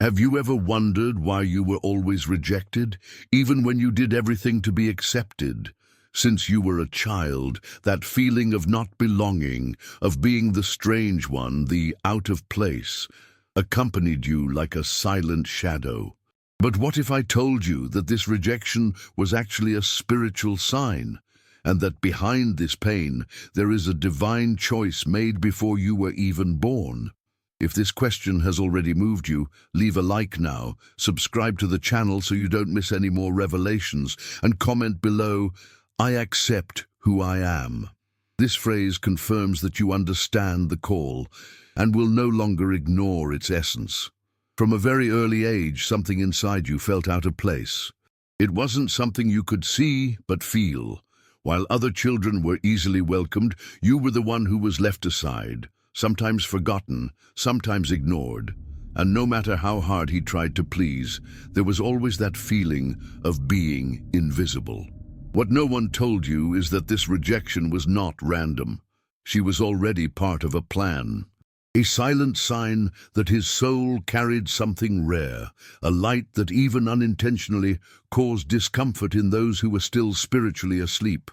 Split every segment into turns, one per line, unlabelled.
Have you ever wondered why you were always rejected, even when you did everything to be accepted? Since you were a child, that feeling of not belonging, of being the strange one, the out of place, accompanied you like a silent shadow. But what if I told you that this rejection was actually a spiritual sign, and that behind this pain there is a divine choice made before you were even born? If this question has already moved you, leave a like now, subscribe to the channel so you don't miss any more revelations, and comment below, "I accept who I am." This phrase confirms that you understand the call and will no longer ignore its essence. From a very early age, something inside you felt out of place. It wasn't something you could see but feel. While other children were easily welcomed, you were the one who was left aside, sometimes forgotten, sometimes ignored. And no matter how hard he tried to please, there was always that feeling of being invisible. What no one told you is that this rejection was not random. She was already part of a plan. A silent sign that his soul carried something rare, a light that even unintentionally caused discomfort in those who were still spiritually asleep.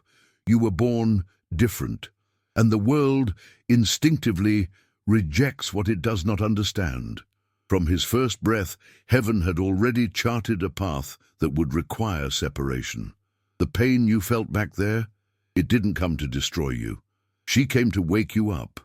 You were born different, and the world instinctively rejects what it does not understand. From his first breath, heaven had already charted a path that would require separation. The pain you felt back there, it didn't come to destroy you. She came to wake you up,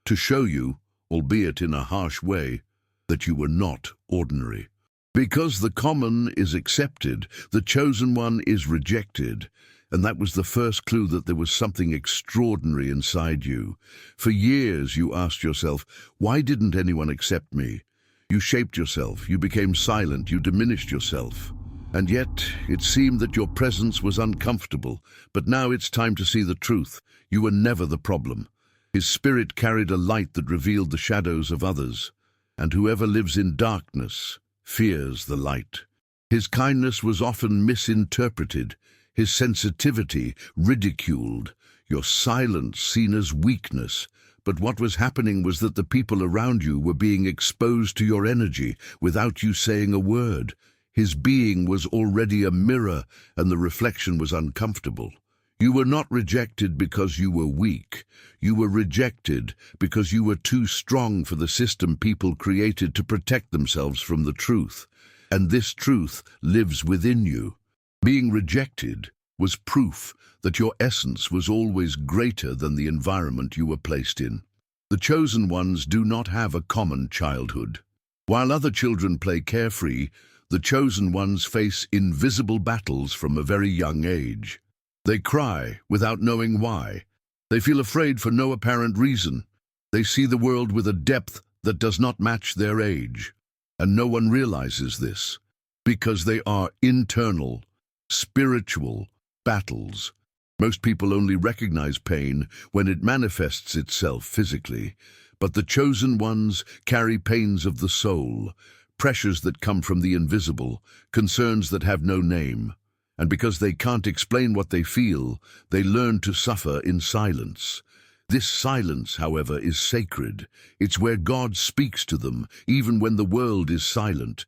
to show you, albeit in a harsh way, that you were not ordinary. Because the common is accepted, the chosen one is rejected, and that was the first clue that there was something extraordinary inside you. For years you asked yourself, why didn't anyone accept me? You shaped yourself, you became silent, you diminished yourself. And yet, it seemed that your presence was uncomfortable, but now it's time to see the truth. You were never the problem. His spirit carried a light that revealed the shadows of others, and whoever lives in darkness fears the light. His kindness was often misinterpreted, his sensitivity ridiculed, your silence seen as weakness. But what was happening was that the people around you were being exposed to your energy without you saying a word. His being was already a mirror, and the reflection was uncomfortable. You were not rejected because you were weak. You were rejected because you were too strong for the system people created to protect themselves from the truth. And this truth lives within you. Being rejected was proof that your essence was always greater than the environment you were placed in. The chosen ones do not have a common childhood. While other children play carefree, the chosen ones face invisible battles from a very young age. They cry without knowing why. They feel afraid for no apparent reason. They see the world with a depth that does not match their age. And no one realizes this, because they are internal, spiritual battles. Most people only recognize pain when it manifests itself physically, but the chosen ones carry pains of the soul, pressures that come from the invisible, concerns that have no name. And because they can't explain what they feel, they learn to suffer in silence. This silence, however, is sacred. It's where God speaks to them, even when the world is silent.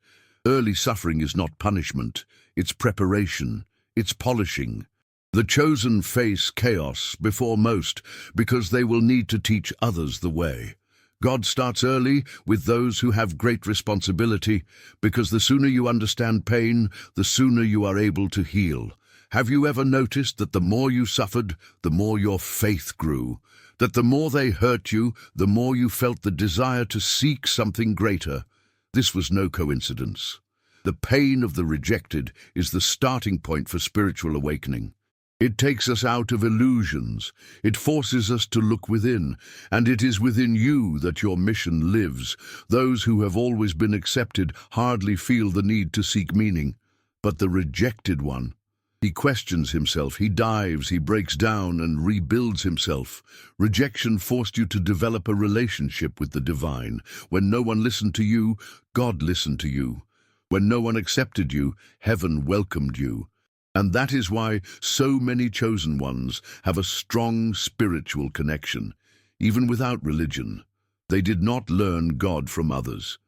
Early suffering is not punishment, it's preparation, it's polishing. The chosen face chaos before most because they will need to teach others the way. God starts early with those who have great responsibility, because the sooner you understand pain, the sooner you are able to heal. Have you ever noticed that the more you suffered, the more your faith grew? That the more they hurt you, the more you felt the desire to seek something greater? This was no coincidence. The pain of the rejected is the starting point for spiritual awakening. It takes us out of illusions. It forces us to look within, and it is within you that your mission lives. Those who have always been accepted hardly feel the need to seek meaning. But the rejected one, he questions himself, he dives, he breaks down and rebuilds himself. Rejection forced you to develop a relationship with the divine. When no one listened to you, God listened to you. When no one accepted you, heaven welcomed you. And that is why so many chosen ones have a strong spiritual connection. Even without religion, they did not learn God from others.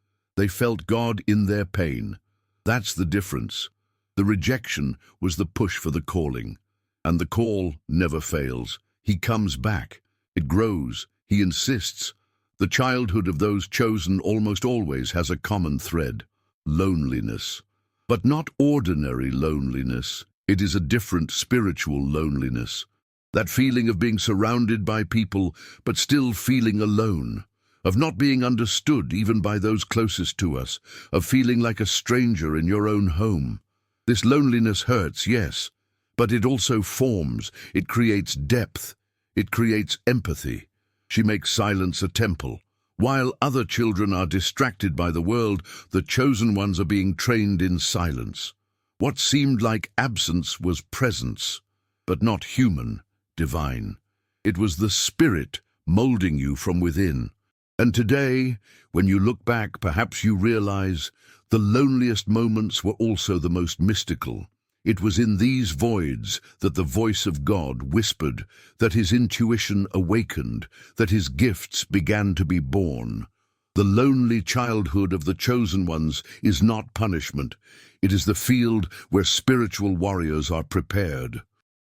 They felt God in their pain. That's the difference. The rejection was the push for the calling. And the call never fails. He comes back. It grows. He insists. The childhood of those chosen almost always has a common thread: loneliness. But not ordinary loneliness. It is a different spiritual loneliness. That feeling of being surrounded by people, but still feeling alone. Of not being understood even by those closest to us. Of feeling like a stranger in your own home. This loneliness hurts, yes, but it also forms. It creates depth. It creates empathy. She makes silence a temple. While other children are distracted by the world, the chosen ones are being trained in silence. What seemed like absence was presence, but not human, divine. It was the Spirit molding you from within. And today, when you look back, perhaps you realize the loneliest moments were also the most mystical. It was in these voids that the voice of God whispered, that his intuition awakened, that his gifts began to be born. The lonely childhood of the chosen ones is not punishment. It is the field where spiritual warriors are prepared.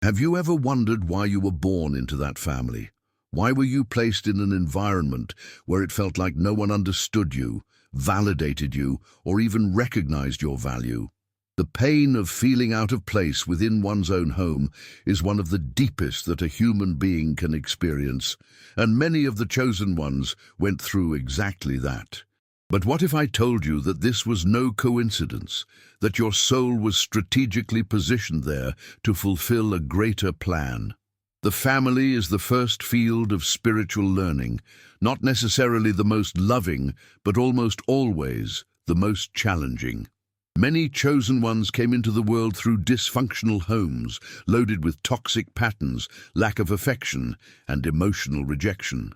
Have you ever wondered why you were born into that family? Why were you placed in an environment where it felt like no one understood you, validated you, or even recognized your value? The pain of feeling out of place within one's own home is one of the deepest that a human being can experience, and many of the chosen ones went through exactly that. But what if I told you that this was no coincidence, that your soul was strategically positioned there to fulfill a greater plan? The family is the first field of spiritual learning, not necessarily the most loving, but almost always the most challenging. Many chosen ones came into the world through dysfunctional homes, loaded with toxic patterns, lack of affection, and emotional rejection.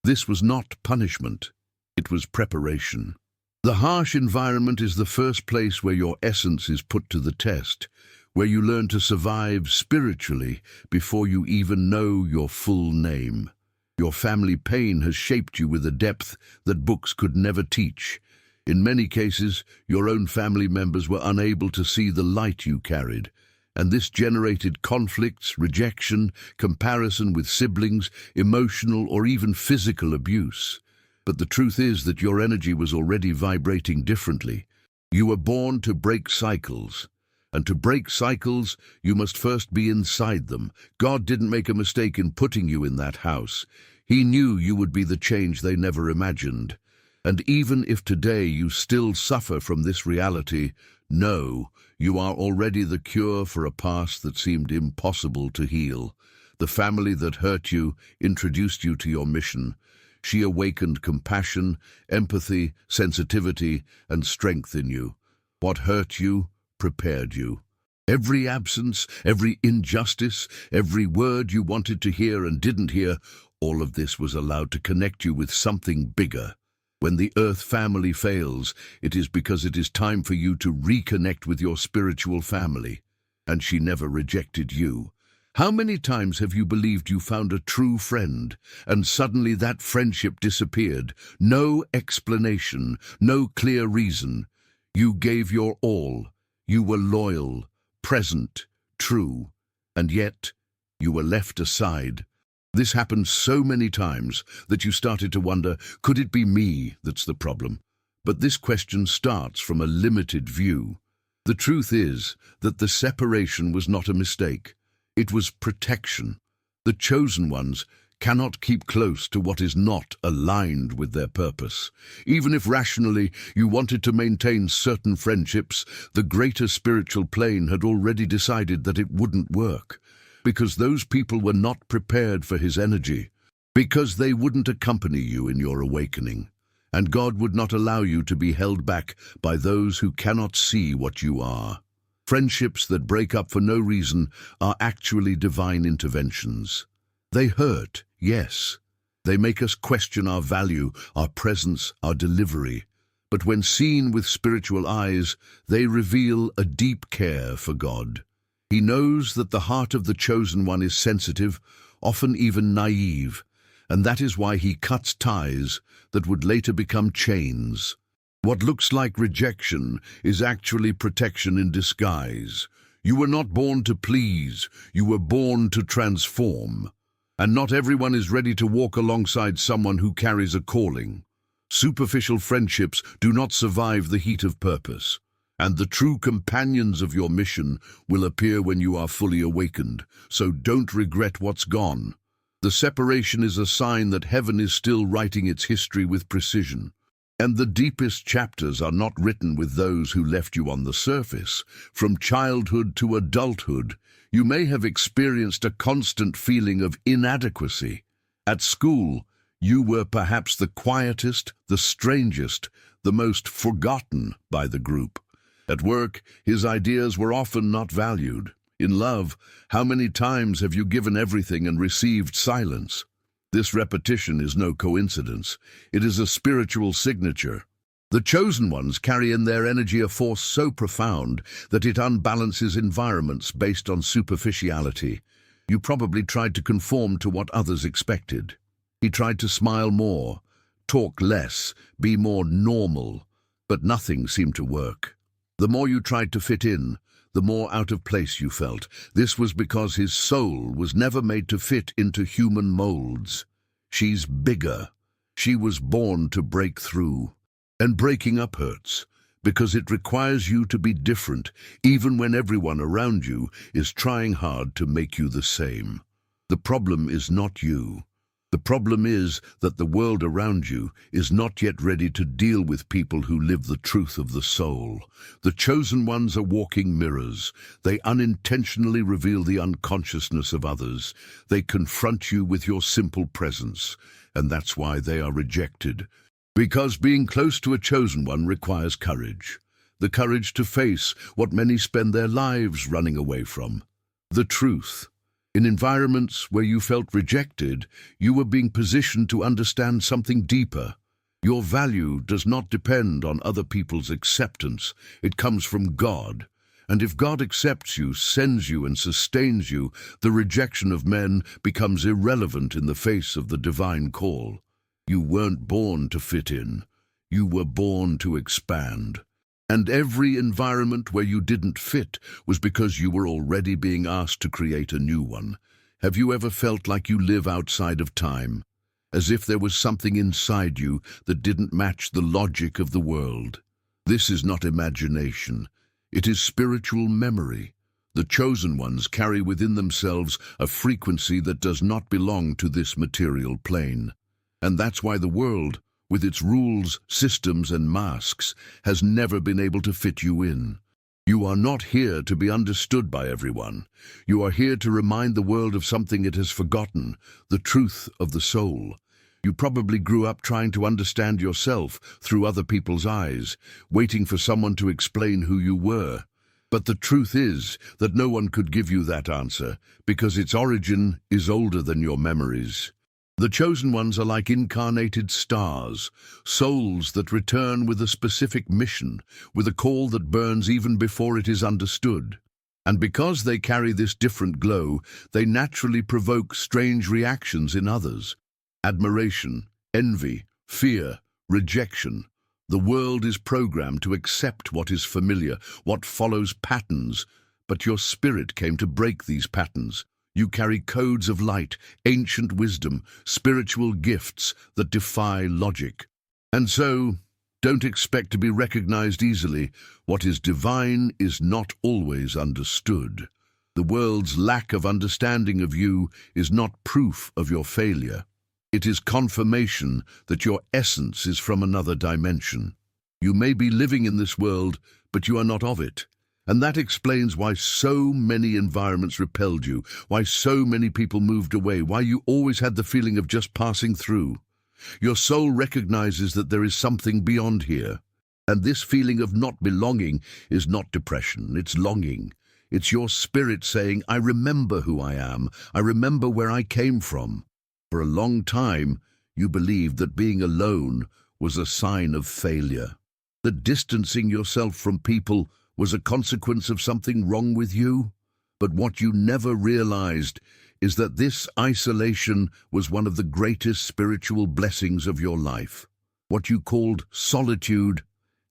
This was not punishment. It was preparation. The harsh environment is the first place where your essence is put to the test, where you learn to survive spiritually before you even know your full name. Your family pain has shaped you with a depth that books could never teach. In many cases, your own family members were unable to see the light you carried, and this generated conflicts, rejection, comparison with siblings, emotional or even physical abuse. But the truth is that your energy was already vibrating differently. You were born to break cycles. And to break cycles, you must first be inside them. God didn't make a mistake in putting you in that house. He knew you would be the change they never imagined. And even if today you still suffer from this reality, know you are already the cure for a past that seemed impossible to heal. The family that hurt you introduced you to your mission. She awakened compassion, empathy, sensitivity, and strength in you. What hurt you prepared you. Every absence, every injustice, every word you wanted to hear and didn't hear, all of this was allowed to connect you with something bigger. When the Earth family fails, it is because it is time for you to reconnect with your spiritual family. And she never rejected you. How many times have you believed you found a true friend, and suddenly that friendship disappeared? No explanation, no clear reason. You gave your all. You were loyal, present, true, and yet you were left aside. This happened so many times that you started to wonder, could it be me that's the problem? But this question starts from a limited view. The truth is that the separation was not a mistake. It was protection. The chosen ones cannot keep close to what is not aligned with their purpose. Even if rationally you wanted to maintain certain friendships, the greater spiritual plane had already decided that it wouldn't work. Because those people were not prepared for his energy, because they wouldn't accompany you in your awakening, and God would not allow you to be held back by those who cannot see what you are. Friendships that break up for no reason are actually divine interventions. They hurt, yes. They make us question our value, our presence, our delivery. But when seen with spiritual eyes, they reveal a deep care for God. He knows that the heart of the chosen one is sensitive, often even naive, and that is why he cuts ties that would later become chains. What looks like rejection is actually protection in disguise. You were not born to please, you were born to transform. And not everyone is ready to walk alongside someone who carries a calling. Superficial friendships do not survive the heat of purpose. And the true companions of your mission will appear when you are fully awakened, so don't regret what's gone. The separation is a sign that heaven is still writing its history with precision. And the deepest chapters are not written with those who left you on the surface. From childhood to adulthood, you may have experienced a constant feeling of inadequacy. At school, you were perhaps the quietest, the strangest, the most forgotten by the group. At work, his ideas were often not valued. In love, how many times have you given everything and received silence? This repetition is no coincidence. It is a spiritual signature. The chosen ones carry in their energy a force so profound that it unbalances environments based on superficiality. You probably tried to conform to what others expected. He tried to smile more, talk less, be more normal, but nothing seemed to work. The more you tried to fit in, the more out of place you felt. This was because his soul was never made to fit into human molds. She's bigger. She was born to break through. And breaking up hurts, because it requires you to be different, even when everyone around you is trying hard to make you the same. The problem is not you. The problem is that the world around you is not yet ready to deal with people who live the truth of the soul. The chosen ones are walking mirrors. They unintentionally reveal the unconsciousness of others. They confront you with your simple presence, and that's why they are rejected. Because being close to a chosen one requires courage. The courage to face what many spend their lives running away from. The truth. In environments where you felt rejected, you were being positioned to understand something deeper. Your value does not depend on other people's acceptance. It comes from God. And if God accepts you, sends you, and sustains you, the rejection of men becomes irrelevant in the face of the divine call. You weren't born to fit in. You were born to expand. And every environment where you didn't fit was because you were already being asked to create a new one. Have you ever felt like you live outside of time, as if there was something inside you that didn't match the logic of the world? This is not imagination. It is spiritual memory. The chosen ones carry within themselves a frequency that does not belong to this material plane. And that's why the world, with its rules, systems, and masks, has never been able to fit you in. You are not here to be understood by everyone. You are here to remind the world of something it has forgotten, the truth of the soul. You probably grew up trying to understand yourself through other people's eyes, waiting for someone to explain who you were. But the truth is that no one could give you that answer, because its origin is older than your memories. The chosen ones are like incarnated stars, souls that return with a specific mission, with a call that burns even before it is understood. And because they carry this different glow, they naturally provoke strange reactions in others. Admiration, envy, fear, rejection. The world is programmed to accept what is familiar, what follows patterns, but your spirit came to break these patterns. You carry codes of light, ancient wisdom, spiritual gifts that defy logic. And so, don't expect to be recognized easily. What is divine is not always understood. The world's lack of understanding of you is not proof of your failure. It is confirmation that your essence is from another dimension. You may be living in this world, but you are not of it. And that explains why so many environments repelled you, why so many people moved away, why you always had the feeling of just passing through. Your soul recognizes that there is something beyond here. And this feeling of not belonging is not depression, it's longing. It's your spirit saying, I remember who I am, I remember where I came from. For a long time, you believed that being alone was a sign of failure, that distancing yourself from people was a consequence of something wrong with you. But what you never realized is that this isolation was one of the greatest spiritual blessings of your life. What you called solitude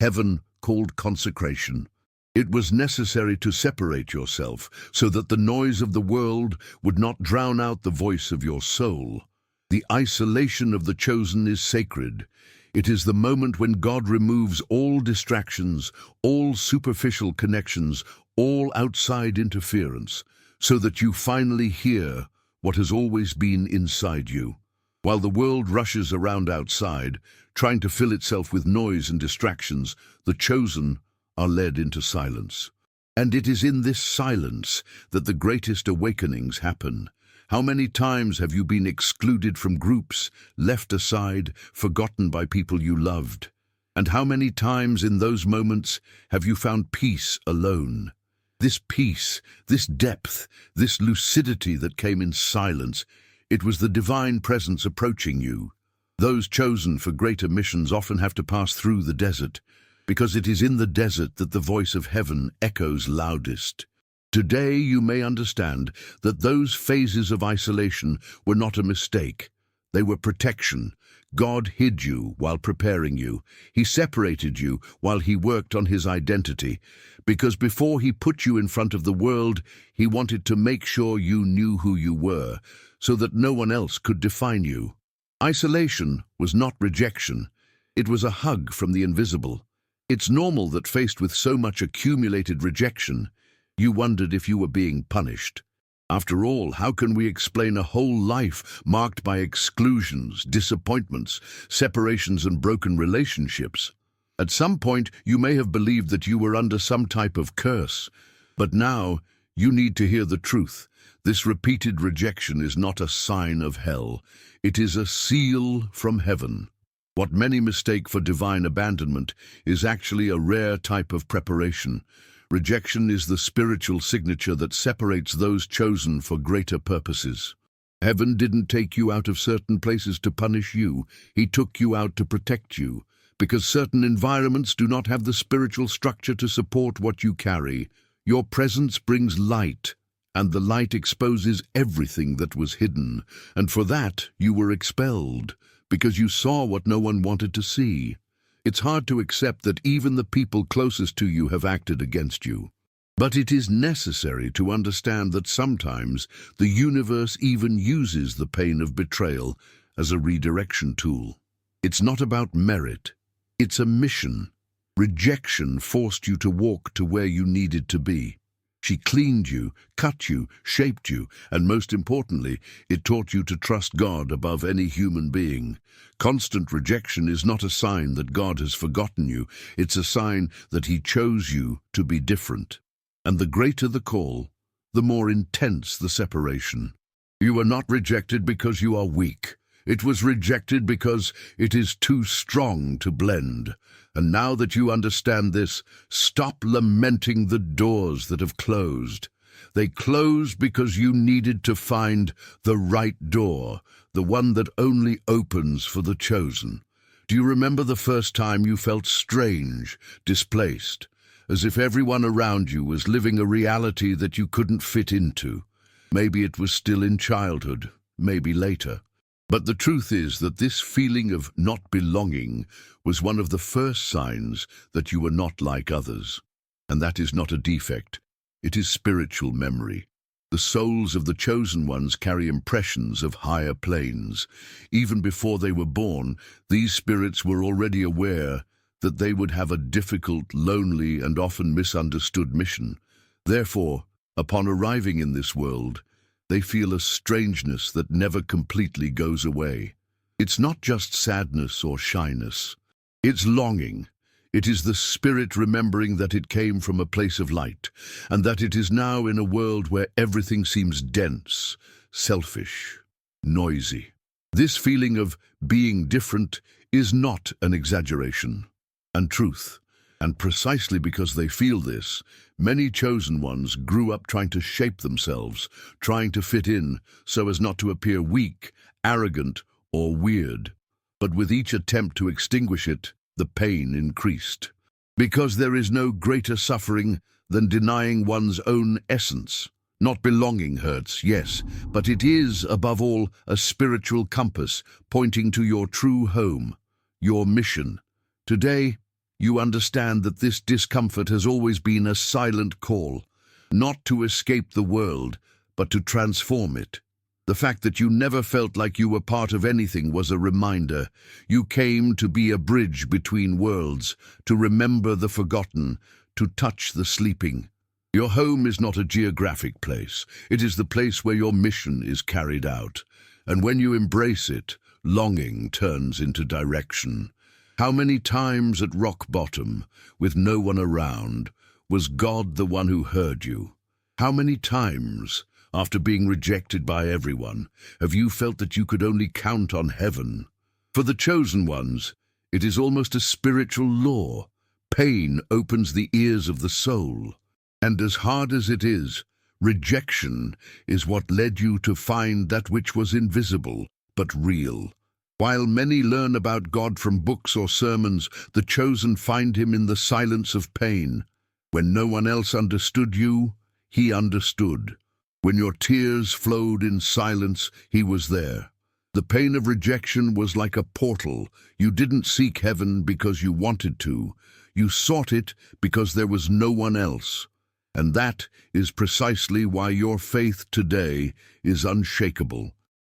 heaven called consecration. It was necessary to separate yourself so that the noise of the world would not drown out the voice of your soul. The isolation of the chosen is sacred. It is the moment when God removes all distractions, all superficial connections, all outside interference, so that you finally hear what has always been inside you. While the world rushes around outside, trying to fill itself with noise and distractions, the chosen are led into silence. And it is in this silence that the greatest awakenings happen. How many times have you been excluded from groups, left aside, forgotten by people you loved? And how many times in those moments have you found peace alone? This peace, this depth, this lucidity that came in silence, it was the divine presence approaching you. Those chosen for greater missions often have to pass through the desert, because it is in the desert that the voice of heaven echoes loudest. Today you may understand that those phases of isolation were not a mistake. They were protection. God hid you while preparing you. He separated you while He worked on His identity, because before He put you in front of the world, He wanted to make sure you knew who you were, so that no one else could define you. Isolation was not rejection. It was a hug from the invisible. It's normal that faced with so much accumulated rejection, you wondered if you were being punished. After all, how can we explain a whole life marked by exclusions, disappointments, separations, and broken relationships? At some point, you may have believed that you were under some type of curse, but now you need to hear the truth. This repeated rejection is not a sign of hell. It is a seal from heaven. What many mistake for divine abandonment is actually a rare type of preparation. Rejection is the spiritual signature that separates those chosen for greater purposes. Heaven didn't take you out of certain places to punish you. He took you out to protect you, because certain environments do not have the spiritual structure to support what you carry. Your presence brings light, and the light exposes everything that was hidden, and for that you were expelled, because you saw what no one wanted to see. It's hard to accept that even the people closest to you have acted against you. But it is necessary to understand that sometimes the universe even uses the pain of betrayal as a redirection tool. It's not about merit, it's a mission. Rejection forced you to walk to where you needed to be. She cleaned you, cut you, shaped you, and most importantly, it taught you to trust God above any human being. Constant rejection is not a sign that God has forgotten you. It's a sign that He chose you to be different. And the greater the call, the more intense the separation. You are not rejected because you are weak. It was rejected because it is too strong to blend. And now that you understand this, stop lamenting the doors that have closed. They closed because you needed to find the right door, the one that only opens for the chosen. Do you remember the first time you felt strange, displaced, as if everyone around you was living a reality that you couldn't fit into? Maybe it was still in childhood, maybe later. But the truth is that this feeling of not belonging was one of the first signs that you were not like others. And that is not a defect. It is spiritual memory. The souls of the chosen ones carry impressions of higher planes. Even before they were born, these spirits were already aware that they would have a difficult, lonely, and often misunderstood mission. Therefore, upon arriving in this world, they feel a strangeness that never completely goes away. It's not just sadness or shyness. It's longing. It is the spirit remembering that it came from a place of light, and that it is now in a world where everything seems dense, selfish, noisy. This feeling of being different is not an exaggeration, and truth. And precisely because they feel this, many chosen ones grew up trying to shape themselves, trying to fit in so as not to appear weak, arrogant, or weird. But with each attempt to extinguish it, the pain increased. Because there is no greater suffering than denying one's own essence. Not belonging hurts, yes, but it is, above all, a spiritual compass pointing to your true home, your mission. Today, you understand that this discomfort has always been a silent call, not to escape the world, but to transform it. The fact that you never felt like you were part of anything was a reminder. You came to be a bridge between worlds, to remember the forgotten, to touch the sleeping. Your home is not a geographic place. It is the place where your mission is carried out. And when you embrace it, longing turns into direction. How many times at rock bottom, with no one around, was God the one who heard you? How many times, after being rejected by everyone, have you felt that you could only count on heaven? For the chosen ones, it is almost a spiritual law. Pain opens the ears of the soul. And as hard as it is, rejection is what led you to find that which was invisible, but real. While many learn about God from books or sermons, the chosen find him in the silence of pain. When no one else understood you, he understood. When your tears flowed in silence, he was there. The pain of rejection was like a portal. You didn't seek heaven because you wanted to. You sought it because there was no one else. And that is precisely why your faith today is unshakable.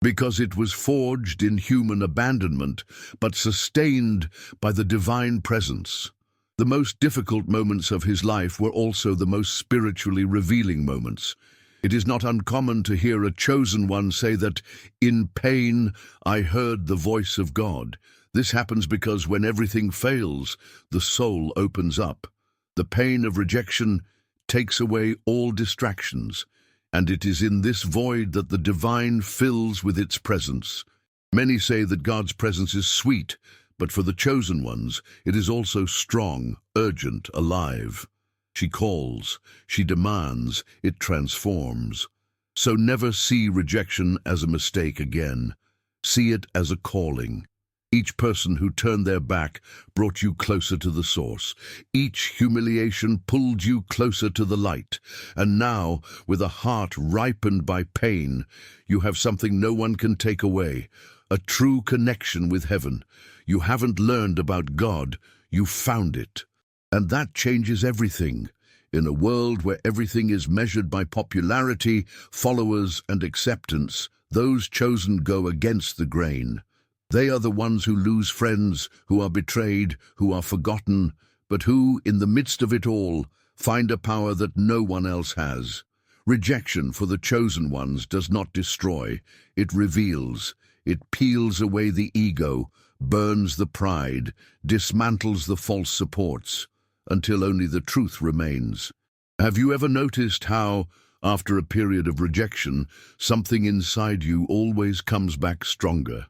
Because it was forged in human abandonment, but sustained by the divine presence. The most difficult moments of his life were also the most spiritually revealing moments. It is not uncommon to hear a chosen one say that, "In pain, I heard the voice of God." This happens because when everything fails, the soul opens up. The pain of rejection takes away all distractions, and it is in this void that the divine fills with its presence. Many say that God's presence is sweet, but for the chosen ones, it is also strong, urgent, alive. She calls, she demands, it transforms. So never see rejection as a mistake again. See it as a calling. Each person who turned their back brought you closer to the source. Each humiliation pulled you closer to the light. And now, with a heart ripened by pain, you have something no one can take away, a true connection with heaven. You haven't learned about God, you found it. And that changes everything. In a world where everything is measured by popularity, followers, and acceptance, those chosen go against the grain. They are the ones who lose friends, who are betrayed, who are forgotten, but who, in the midst of it all, find a power that no one else has. Rejection for the chosen ones does not destroy, it reveals. It peels away the ego, burns the pride, dismantles the false supports, until only the truth remains. Have you ever noticed how, after a period of rejection, something inside you always comes back stronger?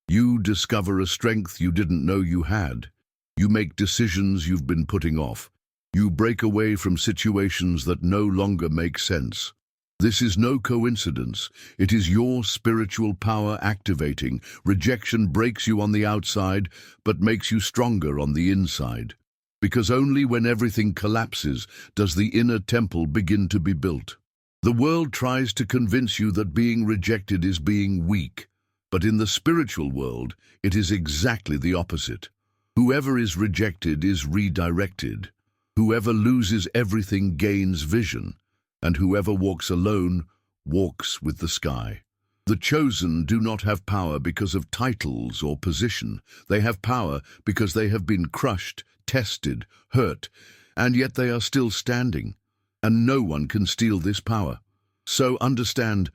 You discover a strength you didn't know you had. You make decisions you've been putting off. You break away from situations that no longer make sense. This is no coincidence. It is your spiritual power activating. Rejection breaks you on the outside, but makes you stronger on the inside. Because only when everything collapses does the inner temple begin to be built. The world tries to convince you that being rejected is being weak. But in the spiritual world, it is exactly the opposite. Whoever is rejected is redirected. Whoever loses everything gains vision, and whoever walks alone walks with the sky. The chosen do not have power because of titles or position. They have power because they have been crushed, tested, hurt, and yet they are still standing. And no one can steal this power. So understand,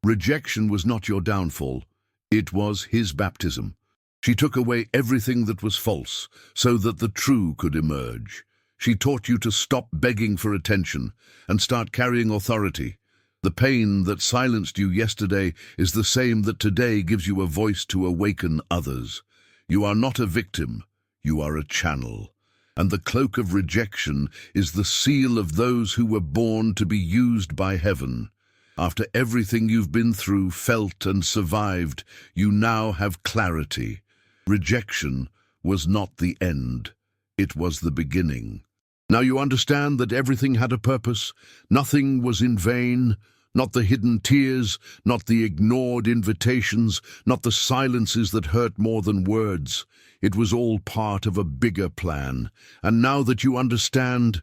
rejection was not your downfall. It was his baptism. She took away everything that was false, so that the true could emerge. She taught you to stop begging for attention and start carrying authority. The pain that silenced you yesterday is the same that today gives you a voice to awaken others. You are not a victim, you are a channel. And the cloak of rejection is the seal of those who were born to be used by heaven. After everything you've been through, felt and survived, you now have clarity. Rejection was not the end. It was the beginning. Now you understand that everything had a purpose. Nothing was in vain. Not the hidden tears, not the ignored invitations, not the silences that hurt more than words. It was all part of a bigger plan. And now that you understand,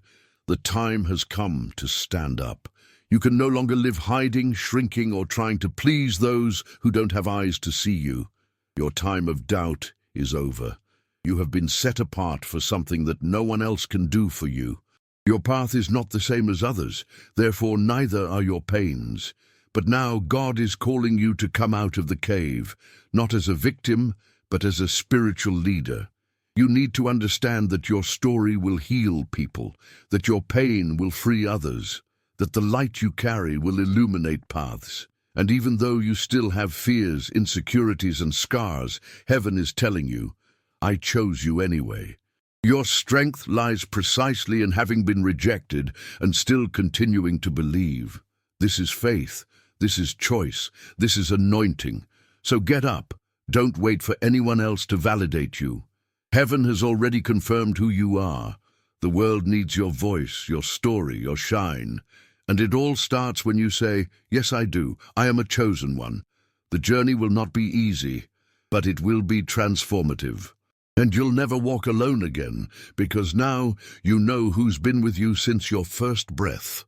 the time has come to stand up. You can no longer live hiding, shrinking, or trying to please those who don't have eyes to see you. Your time of doubt is over. You have been set apart for something that no one else can do for you. Your path is not the same as others, therefore neither are your pains. But now God is calling you to come out of the cave, not as a victim, but as a spiritual leader. You need to understand that your story will heal people, that your pain will free others, that the light you carry will illuminate paths. And even though you still have fears, insecurities, and scars, heaven is telling you, I chose you anyway. Your strength lies precisely in having been rejected and still continuing to believe. This is faith, this is choice, this is anointing. So get up, don't wait for anyone else to validate you. Heaven has already confirmed who you are. The world needs your voice, your story, your shine. And it all starts when you say, yes, I do. I am a chosen one. The journey will not be easy, but it will be transformative. And you'll never walk alone again, because now you know who's been with you since your first breath.